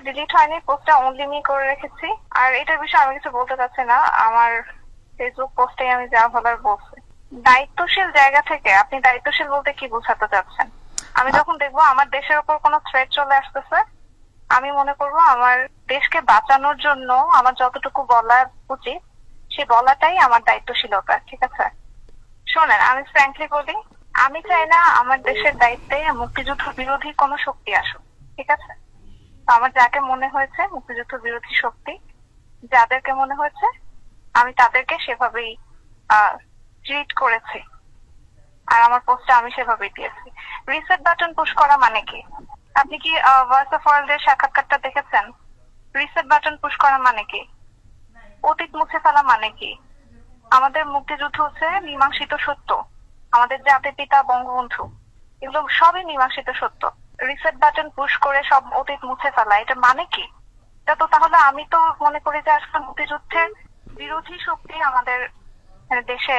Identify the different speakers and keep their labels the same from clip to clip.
Speaker 1: Delete হয়নি, পোস্টটা only me করে রেখেছি। আর এটার বিষয়ে আমি কিছু বলতে চাচ্ছি না, আমার ফেসবুক পোস্টে আমি যা বলার বলছি। দায়িত্বশীল জায়গা থেকে আপনি দায়িত্বশীল বলতে কি বোঝাতে চাচ্ছেন? আমি যখন দেখবো আমার দেশের উপর কোনো থ্রেট চলে আসতেছে, আমি মনে করবো আমার দেশকে বাঁচানোর জন্য আমার যতটুকু বলা উচিত সে বলাটাই আমার দায়িত্বশীলতা। ঠিক আছে, শোনেন, আমি ফ্র্যাঙ্কলি বলি, আমি চাই না আমার দেশের দায়িত্বে মুক্তিযুদ্ধ বিরোধী কোনো শক্তি আসুক। ঠিক আছে, তো আমার যাকে মনে হয়েছে মুক্তিযুদ্ধ বিরোধী শক্তি, যাদেরকে মনে হয়েছে, আমি তাদেরকে সেভাবেই ট্রিট করেছি। আর আমার পোস্টে আমি সেভাবেই দিয়েছি। রিসেট বাটন পুশ করা মানে কি? আপনি কি ভয়েস অফ ওয়ার্ল্ড এর সাক্ষাৎকারটা দেখেছেন? রিসেট বাটন পুশ করা মানে কি? অতীত মুছে ফেলা মানে কি? আমাদের মুক্তিযুদ্ধ হচ্ছে মীমাংসিত সত্য, আমাদের জাতির পিতা বঙ্গবন্ধু, এগুলো সবই মীমাংসিত সত্য। রিসেট বাটন পুশ করে সব অতীত মুছে ফেলা, এটা মানে কি? এটা তো তাহলে আমি তো মনে করি যে আসলে মুক্তিযুদ্ধের বিরোধী শক্তি আমাদের দেশে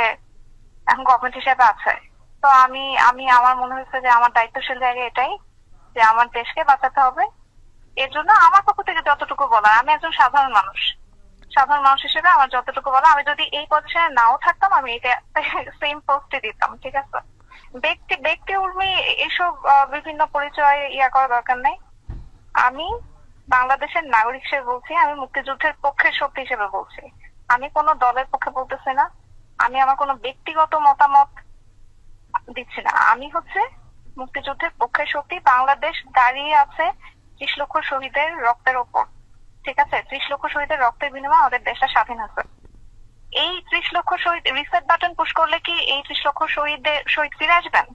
Speaker 1: এখন গভর্নমেন্ট হিসেবে আছে। তো আমি আমি আমার মনে হচ্ছে যে আমার দায়িত্বশীল জায়গা এটাই যে আমার দেশকে বাঁচাতে হবে। এর জন্য আমার পক্ষ থেকে যতটুকু বলা, আমি একজন সাধারণ মানুষ, সাধারণ মানুষ হিসেবে আমার যতটুকু বলা, আমি যদি এই পজিশনে নাও থাকতাম আমি এটা সেম পোস্টে দিতাম। ঠিক আছে, ব্যক্তি উর্মি এসব বিভিন্ন পরিচয় করার দরকার নেই। আমি বাংলাদেশের নাগরিক হিসেবে বলছি, আমি মুক্তিযুদ্ধের পক্ষের শক্তি হিসেবে বলছি, আমি কোনো দলের পক্ষে বলতেছি না, আমি আমার কোনো ব্যক্তিগত মতামত দিচ্ছি না। আমি হচ্ছে মুক্তিযুদ্ধের পক্ষের শক্তি। বাংলাদেশ দাঁড়িয়ে আছে 30 লক্ষ শহীদের রক্তের ওপর। ঠিক আছে, 30 লক্ষ শহীদের রক্তের বিনিময়ে আমাদের দেশটা স্বাধীন হয়েছে। এই 30 লক্ষ শহীদ রিসেট বাটন পুশ করলে কি এই 30 লক্ষ শহীদ ফিরে আসবেন?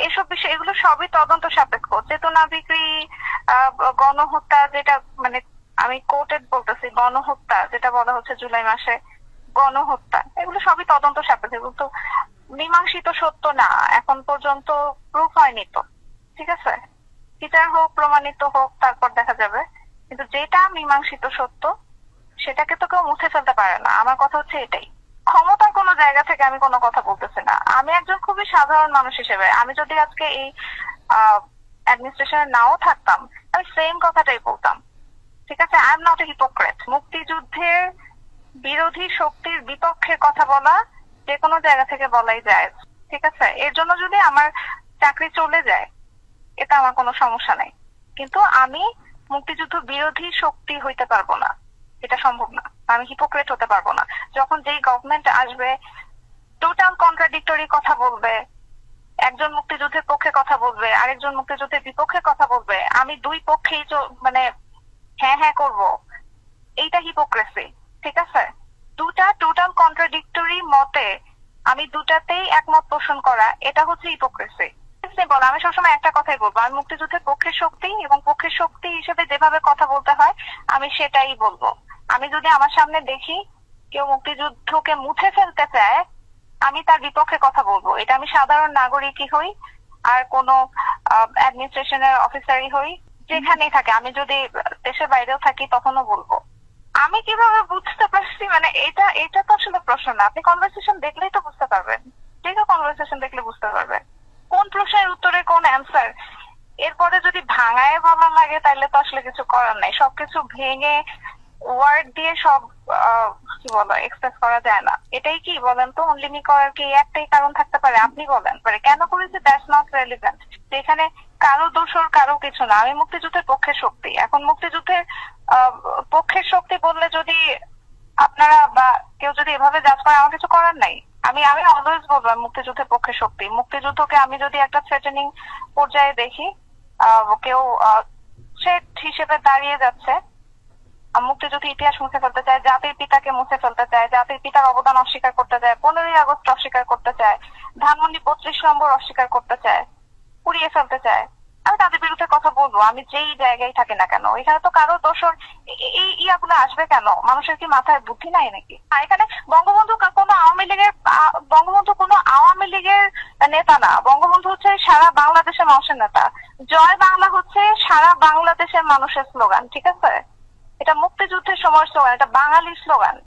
Speaker 1: এসব বিষয়, এগুলো সবই তদন্ত সাপেক্ষ। চেতনা বিক্রি, গণহত্যা, যেটা মানে আমি কোর্টেড বলতেছি, গণহত্যা যেটা বলা হচ্ছে জুলাই মাসে গণহত্যা, এগুলো সবই তদন্ত সাপেক্ষ, এগুলো তো মীমাংসিত সত্য না, এখন পর্যন্ত প্রুফ হয়নি তো। ঠিক আছে, বিচার হোক, প্রমাণিত হোক, তারপর দেখা যাবে। কিন্তু যেটা মীমাংসিত সত্য সেটাকে তো কেউ মুছে ফেলতে পারে না। আমার কথা হচ্ছে এটাই। ক্ষমতার কোনো জায়গা থেকে আমি কোনো কথা বলতেছি না, আমি একজন খুবই সাধারণ মানুষ হিসেবে, আমি যদি আজকে এই অ্যাডমিনিস্ট্রেশনে নাও থাকতাম আমি সেম কথাটাই বলতাম। ঠিক আছে, I am not a hypocrite. মুক্তিযুদ্ধের বিরোধী শক্তির বিপক্ষে কথা বলা যে কোনো জায়গা থেকে বলাই যায়। ঠিক আছে, এর জন্য যদি আমার চাকরি চলে যায় এটা আমার কোনো সমস্যা নাই, কিন্তু আমি মুক্তিযুদ্ধ বিরোধী শক্তি হইতে পারবো না, এটা সম্ভব না। আমি হিপোক্রেট হতে পারবো না। যখন যেই গভর্নমেন্ট আসবে টোটাল কন্ট্রাডিক্টরি কথা বলবে, একজন মুক্তিযুদ্ধের পক্ষে কথা বলবে, আরেকজন মুক্তিযুদ্ধের বিপক্ষে কথা বলবে, আমি দুই পক্ষেই মানে হ্যাঁ হ্যাঁ করবো, এইটা হিপোক্রেসি। ঠিক আছে, দুটা টোটাল কন্ট্রাডিক্টরি মতে আমি দুটাতেই একমত পোষণ করা, এটা হচ্ছে হিপোক্রেসি। আমি সবসময় একটা কথাই বলবো, আমি মুক্তিযুদ্ধের পক্ষের শক্তি এবং পক্ষের শক্তি হিসেবে যেভাবে কথা বলতে হয় আমি সেটাই বলবো। আমি যদি আমার সামনে দেখি কেউ মুক্তিযুদ্ধকে মুছে ফেলতে চায় আমি তার বিপক্ষে কথা বলবো। এটা আমি সাধারণ নাগরিকই হই আর কোনো অ্যাডমিনিস্ট্রেশনের অফিসারই হই, যেখানেই থাকে, আমি যদি দেশের বাইরেও থাকি তখনও বলবো। আমি কিভাবে বুঝতে পারছি মানে এটা তো আসলে প্রশ্ন না, আপনি কনভারসেশন দেখলেই তো বুঝতে পারবেন। ঠিক আছে, কনভারসেশন দেখলে বুঝতে পারবেন কোন প্রশ্নের উত্তরে কোন অ্যান্সার। এরপরে যদি ভাঙায় বলা লাগে তাহলে তো আসলে কিছু করার নাই। সবকিছু ভেঙে ওয়ার্ড দিয়ে সব কি বলো এক্সপ্রেস করা যায় না। এটাই কি বলেন তো, অনলি মি করার কি একটাই কারণ থাকতে পারে? আপনি বলেন পারে কেন করেছে, দ্যাটস নট রেলিভেন্ট। এখানে কারো দোষর কারো কিছু না। আমি মুক্তিযুদ্ধের পক্ষের শক্তি। এখন মুক্তিযুদ্ধের পক্ষের শক্তি বললে যদি আপনারা বা কেউ যদি এভাবে জাজ করে আমার কিছু করার নাই। আমি অলওয়েজ বলবো মুক্তিযুদ্ধের পক্ষে শক্তি। মুক্তিযুদ্ধকে আমি যদি একটা থ্রেটেনিং পর্যায়ে দেখি, কেউ থ্রেট হিসেবে দাঁড়িয়ে যাচ্ছে, মুক্তিযুদ্ধ ইতিহাস মুছে ফেলতে চায়, জাতির পিতাকে মুছে ফেলতে চায়, জাতির পিতার অবদান অস্বীকার করতে চায়, 15ই আগস্ট অস্বীকার করতে চায়, ধানমন্ডি 32 নম্বর অস্বীকার করতে চায়, পুড়িয়ে ফেলতে চায়, আমি তাদের বিরুদ্ধে কথা বলবো। আমি যেই জায়গায় থাকি না কেন, এখানে তো কারো দোষর এই ইয়াগুলো আসবে কেন? মানুষের কি মাথায় বুদ্ধি নাই নাকি? এখানে বঙ্গবন্ধু কোনো আওয়ামী লীগের নেতা না। বঙ্গবন্ধু হচ্ছে সারা বাংলাদেশের মানুষের নেতা। জয় বাংলা হচ্ছে সারা বাংলাদেশের মানুষের স্লোগান। ঠিক আছে, এটা মুক্তিযুদ্ধের সময় স্লোগান, এটা বাঙালির স্লোগান।